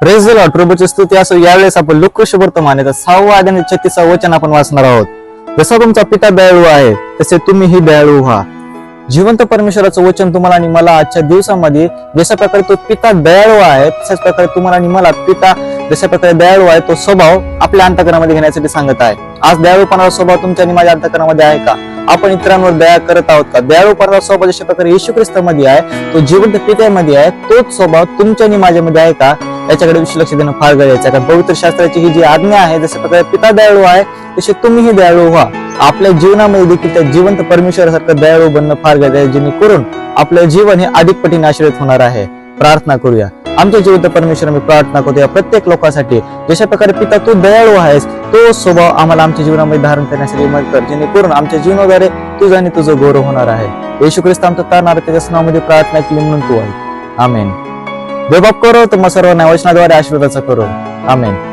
Praise the Lord. प्रभूची स्तुती असो. यावेळेस आपण लुकास वर्तमानाचा 6वा अध्याय आणि 36वा वचन आपण वाचणार आहोत. जसा तुमचा पिता दयाळू आहे तसे तुम्हीही दयाळू व्हा. जिवंत परमेश्वराचं वचन तुम्हाला आणि मला आजच्या दिवसामध्ये जशा प्रकारे तो पिता दयाळू आहे तशाच प्रकारे तुम्हाला आणि मला पिता जशा प्रकारे दयाळू आहे तो स्वभाव आपल्या अंतःकरणामध्ये घेण्यासाठी सांगत आहे. आज दयाळूपणाचा स्वभाव तुमच्या आणि माझ्या अंतःकरणामध्ये आहे का? आपण इतरांवर दया करत आहोत का? दयाळूपणाचा स्वभाव जशा प्रकारे येशू ख्रिस्तामध्ये आहे, तो जिवंत पित्यामध्ये आहे, तोच स्वभाव तुमच्या आणि माझ्यामध्ये आहे का? याच्याकडे विशेष लक्ष देणं फार गरजेचं आहे. कारण पवित्र शास्त्राची ही जी आज्ञा आहे, जशा प्रकारे पिता दयाळू आहे तसे तुम्हीही दयाळू व्हा. आपल्या जीवनामध्ये देखील त्या जिवंत परमेश्वरासारखं दयाळू बनणं फार गरजेचं आहे, जेणेकरून आपलं जीवन हे अधिक पटीने आशीर्वादित होणार आहे. प्रार्थना करूया. आमच्या जिवंत परमेश्वर, मी प्रार्थना करतो या प्रत्येक लोकांसाठी, जशा प्रकारे पिता तू दयाळू आहेस, तो स्वभाव आम्हाला आमच्या जीवनामध्ये धारण करण्यासाठी मदत कर, जेणेकरून आमच्या जीवनाद्वारे तुझं आणि तुझं गौरव होणार आहे. येशू ख्रिस्त आमचा तारणार त्याच्या नावामध्ये प्रार्थना केली म्हणून तू आहे. आमेन. देव बाप करो तुम्हा सर्वांना वचनाद्वारे आशीर्वादाचा करो. आमेन.